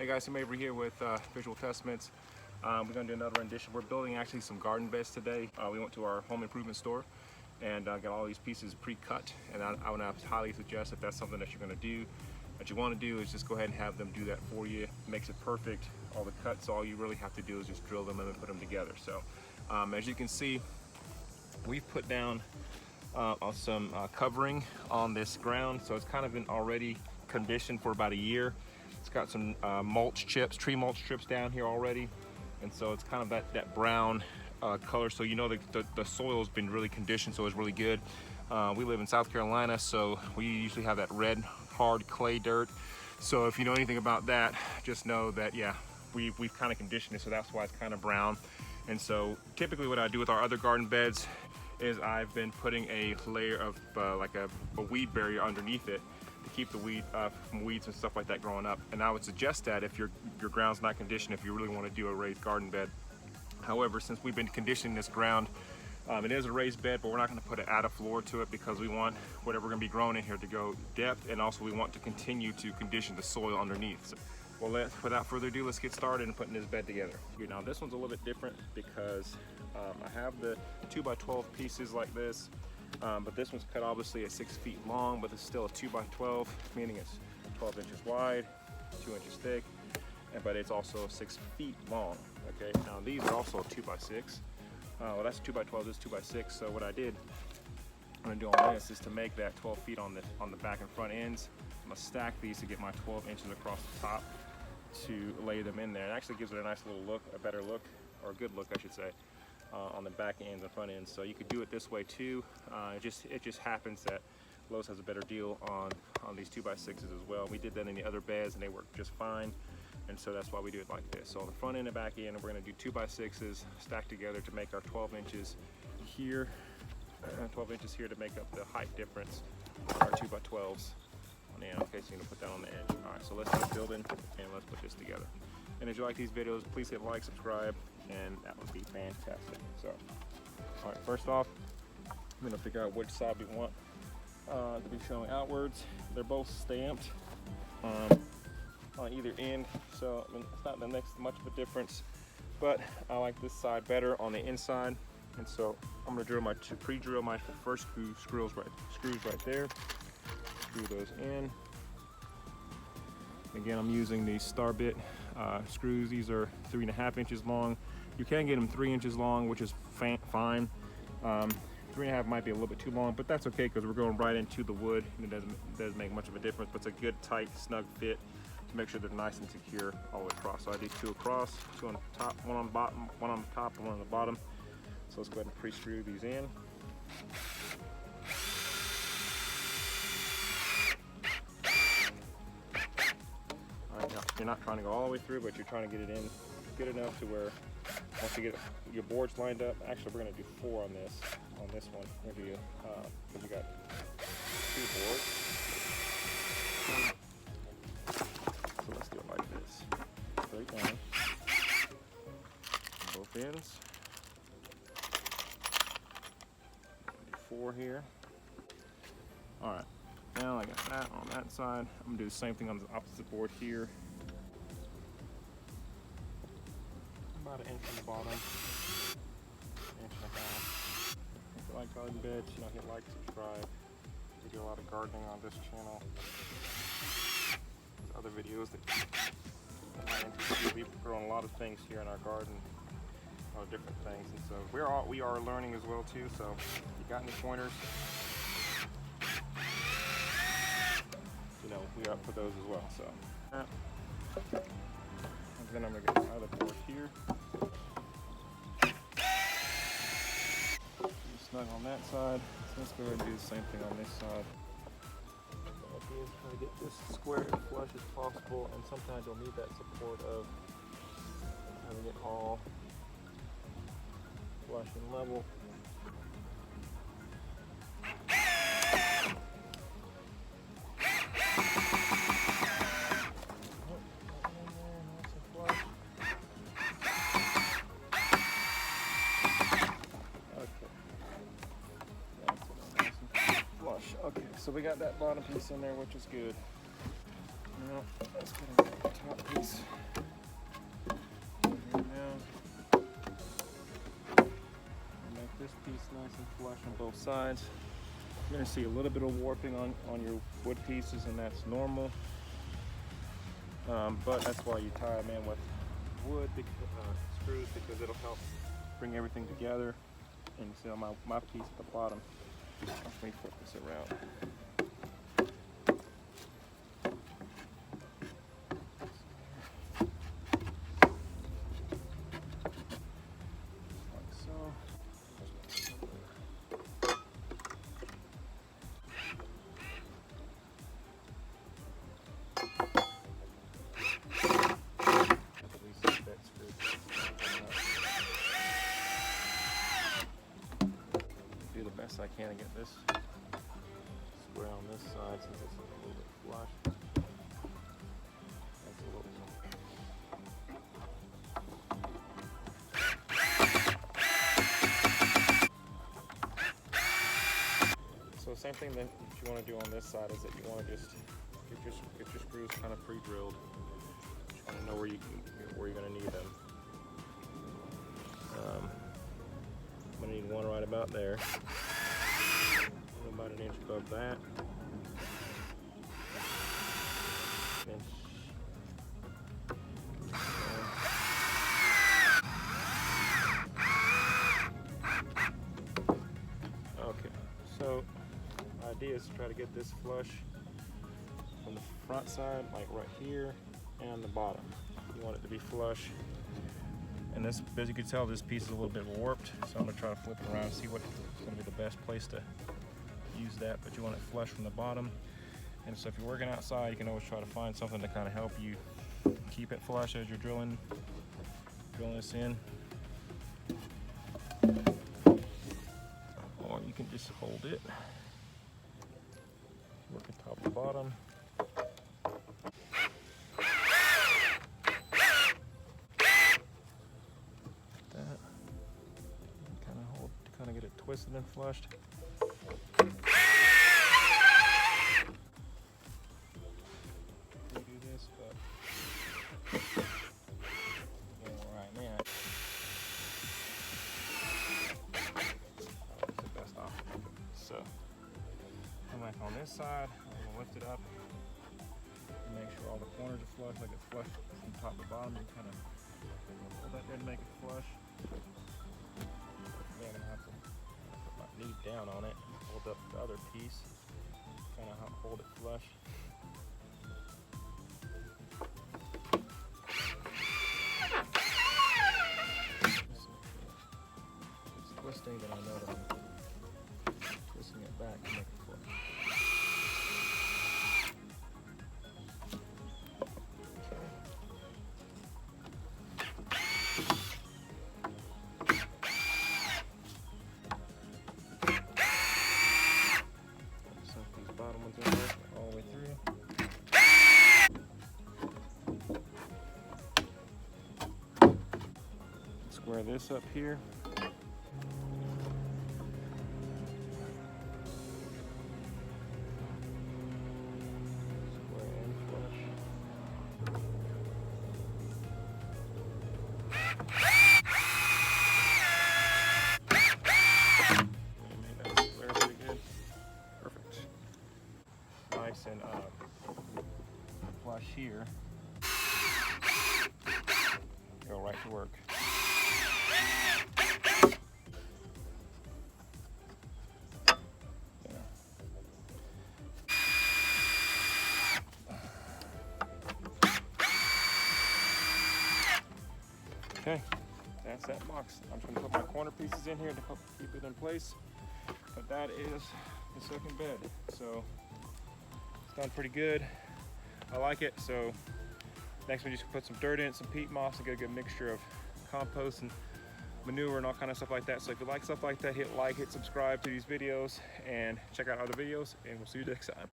guys, I'm over here with Visual Testments. We're going to do another rendition. We're building actually some garden beds today. We went to our home improvement store and got all these pieces pre-cut, and I would highly suggest, if that's something that you're going to do, that you want to do, is just go ahead and have them do that for you. It makes it perfect. All the cuts, all you really have to do is just drill them and then put them together. So as you can see, we've put down some covering on this ground, so it's kind of been already conditioned for about a year. It's got some mulch chips, tree mulch strips down here already, and so it's kind of that brown color, so you know the soil has been really conditioned, so it's really good. We live in South Carolina, so we usually have that red hard clay dirt, so if you know anything about that, just know that yeah, we've kind of conditioned it, so that's why it's kind of brown. And so typically what I do with our other garden beds is I've been putting a layer of like a weed barrier underneath it to keep the weed from weeds and stuff like that growing up. And I would suggest that if your ground's not conditioned, if you really want to do a raised garden bed. However, since we've been conditioning this ground, it is a raised bed, but we're not going to put an added floor to it because we want whatever we're going to be growing in here to go depth, and also we want to continue to condition the soil underneath. So, well, without further ado, let's get started in putting this bed together. Now this one's a little bit different because I have the 2x12 pieces like this, but this one's cut obviously at 6 feet long, but it's still a 2x12, meaning it's 12 inches wide, 2 inches thick, but it's also 6 feet long. Okay, now these are also 2x6. Well, that's 2x12, this is 2x6. So what I'm gonna do on this is to make that 12 feet on the back and front ends. I'm gonna stack these to get my 12 inches across the top to lay them in there. It actually gives it a nice little look, a better look, or a good look, I should say, on the back ends and front ends. So you could do it this way too. It just happens that Lowe's has a better deal on these 2x6s as well. We did that in the other beds and they work just fine. And so that's why we do it like this. So on the front end and back end, we're gonna do 2x6s stacked together to make our 12 inches here, 12 inches here to make up the height difference on our 2x12s on the end. Okay, so you're gonna put that on the edge. All right, so let's get building and let's put this together. And if you like these videos, please hit like, subscribe, and that would be fantastic. So, all right, first off, I'm gonna figure out which side we want to be showing outwards. They're both stamped on either end, so I mean, it's not that makes much of a difference, but I like this side better on the inside, and so I'm gonna drill pre-drill my first screws right there. Screw those in. Again, I'm using these star bit screws. These are 3.5 inches long. You can get them 3 inches long, which is fine. 3.5 might be a little bit too long, but that's okay because we're going right into the wood, and it doesn't make much of a difference. But it's a good, tight, snug fit to make sure they're nice and secure all the way across. So I did 2 across, 2 on the top, 1 on the bottom, 1 on the top, and 1 on the bottom. So let's go ahead and pre-screw these in. All right, now, you're not trying to go all the way through, but you're trying to get it in good enough to where once you get your boards lined up. Actually, we're going to do 4 on this one. Because we got 2 boards. So let's do it like this. Straight down. Both ends. Do 4 here. Alright. Now I got that on that side. I'm going to do the same thing on the opposite board here. About 1 inch on the bottom. 1.5 inches. If you like garden beds, hit like, subscribe. We do a lot of gardening on this channel. There's other videos that might interest you. We've grown a lot of things here in our garden, a lot of different things, and so we are learning as well too. So if you got any pointers, we are up for those as well. So and then I'm gonna get the other board here. Snug on that side. So let's go ahead and do the same thing on this side. The idea is try to get this square as flush as possible, and sometimes you'll need that support of having it all flush and level. Okay, so we got that bottom piece in there, which is good. Now let's get the top piece. Nice and flush on both sides. You're going to see a little bit of warping on your wood pieces, and that's normal. But that's why you tie them in with wood screws, because it'll help bring everything together. And you see on my piece at the bottom. Let me flip this around. I can get this square on this side since it's a little bit flush. That's a little. So same thing that you want to do on this side is that you want to just get your screws kind of pre-drilled. You want to know where you're going to need them. I'm going to need one right about there. About an inch above that. Okay, so the idea is to try to get this flush from the front side, like right here, and the bottom. You want it to be flush. And this, as you can tell, this piece is a little bit warped, so I'm going to try to flip it around and see what's going to be the best place to use that, but you want it flush from the bottom. And so if you're working outside, you can always try to find something to kind of help you keep it flush as you're drilling this in. Or you can just hold it, working top to bottom. That kind of get it twisted and flushed. On this side, I'm going to lift it up and make sure all the corners are flush, like it's flush from top to bottom. You kind of hold that there to make it flush. Then I'm going to have to put my knee down on it, hold up the other piece, kind of hold it flush. If it's twisting, then I know that I'm twisting it back to make it flush. All the way through. Square this up here. Square and flush. Made that square pretty good. Perfect. Nice and flush here. Go right to work. Yeah. Okay, that's that box. I'm just going to put my corner pieces in here to help keep it in place. But that is the second bed. So it's done pretty good. I like it. So next we just put some dirt in, some peat moss, and get a good mixture of compost and manure and all kind of stuff like that. So if you like stuff like that, hit like, hit subscribe to these videos, and check out other videos, and we'll see you next time.